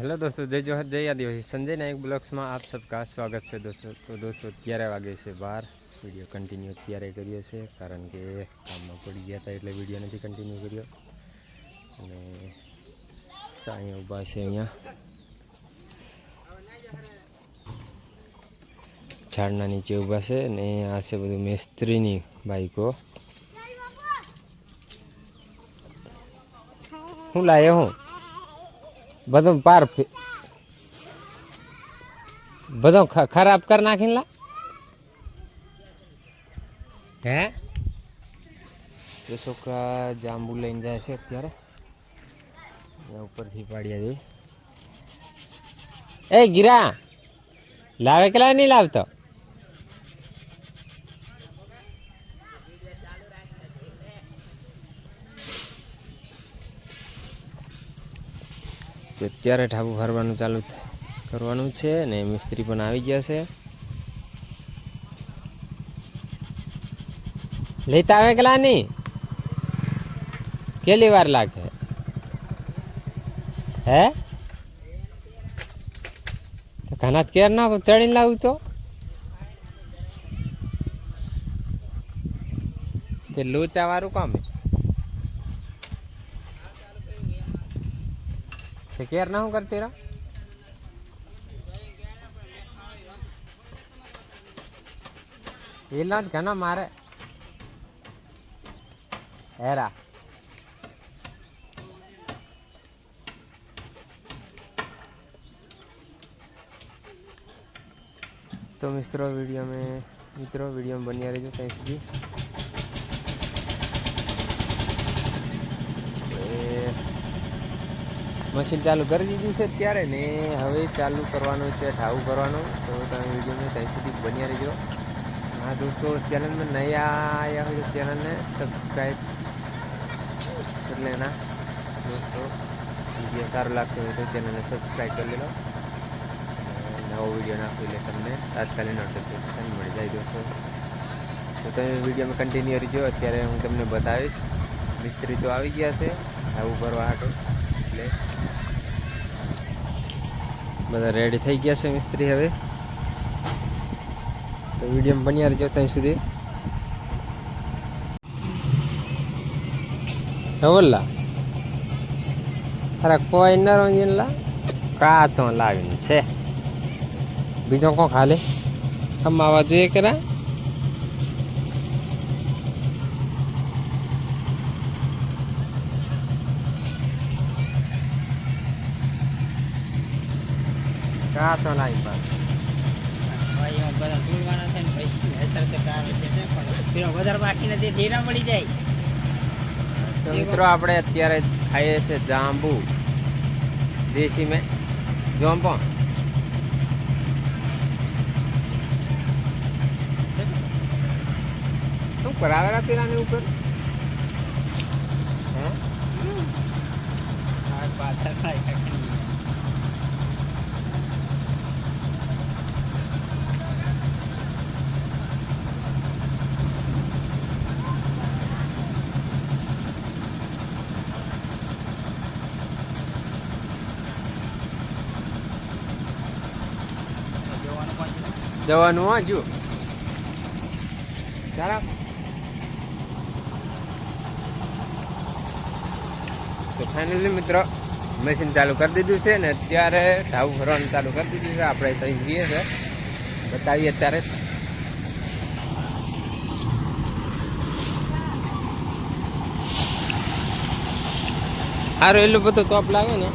Hello दोस्तों, जय जोहर जय आदिवासी। संजय नायक ब्लॉग्स में आप सबका स्वागत है दोस्तों। तो दोस्तों 11 वागे से 12 विडियो कंटिन्यू ત્યારે કર્યો છે, કારણ કે કામમાં પડી ગયા હતા એટલે વિડીયો નથી કન્ટિન્યુ કર્યો। અને સાંઈ ઊભા છે અહીંયા ઝાડના નીચે ઊભા છે ને આ છે બધું મિસ્ત્રીની બાઈકો। હું લાયો હું બધું પાર બધું ખરાબ કરી નાખીને લા હે। તો છોકરા જાંબુ લઈને જાય છે અત્યારે ઉપરથી પાડ્યા દે। એ ગીરા લાવે કે નહીં લાવતો? અત્યારે ઢાબુ ભરવાનું ચાલુ કરવાનું છે ને મિસ્ત્રી પણ આવી ગયા છે। લેતા આવે કે નહીં? કેટલી વાર લાગે હે? તો ઘણા કેર ના ચડીને લાવું તો લોચા વાળું કામ केयर ना हूँ करते रहा ये लाद घना मारे एरा। तो मित्रों वीडियो में बनिया रही जो थैंक यू। मशीन चालू कर दीधी है त्यारे ने हवे चालू करवानो है ढाबू करवानो। तो तुम वीडियो में ત્યાં સુધી બન્યા રહેજો। हाँ दोस्तों, चैनल में नया आया हो तो चैनल ने सब्सक्राइब कर लेना दोस्तों। वीडियो सारो लगते हो तो चैनल ने सब्सक्राइब कर लो। नવો वीडियो नाखी એટલે તમને તાત્કાલિક નોટિફિકેશન મળી જાય दोस्तों। तो તમે वीडियो में कंटिन्यू रहो। અત્યારે હું તમને બતાવીશ મિસ્ત્રી તો આવી ગયા છે ઢાબુ ભરવા હાટો એટલે બધા રેડી થઈ ગયા છે મિસ્ત્રી હવે। તો વિડીયોમાં બન્યા રહેજો ત્યાં સુધી। હવલા અરે કોઈ ન રોંજીનલા કાચો લાવીને છે બીજો કોણ ખાલે ખમાવા જોઈએ કરા કાચો લાવી પાસ तो मित्रों આપણે અત્યારે ખાઈએ છે જાંબુ દેશી में જોંપો શું કરાવેલા તેરાને ઉપર હે આ પાછા ખાઈ જવાનું હા જો ચાલો। તો ફાઇનલી મિત્રો મશીન ચાલુ કરી દીધું છે ને અત્યારે ઢાબુ ભરવાનું ચાલુ કરી દીધું છે। આપણે ત્યાં જઈએ છે બતાવીએ અત્યારે સારું એટલું બધું તોપ લાગે ને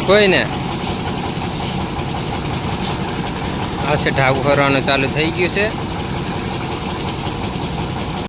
कोई ने आ से ढाबू भरवानुं चालू थई गयुं छे।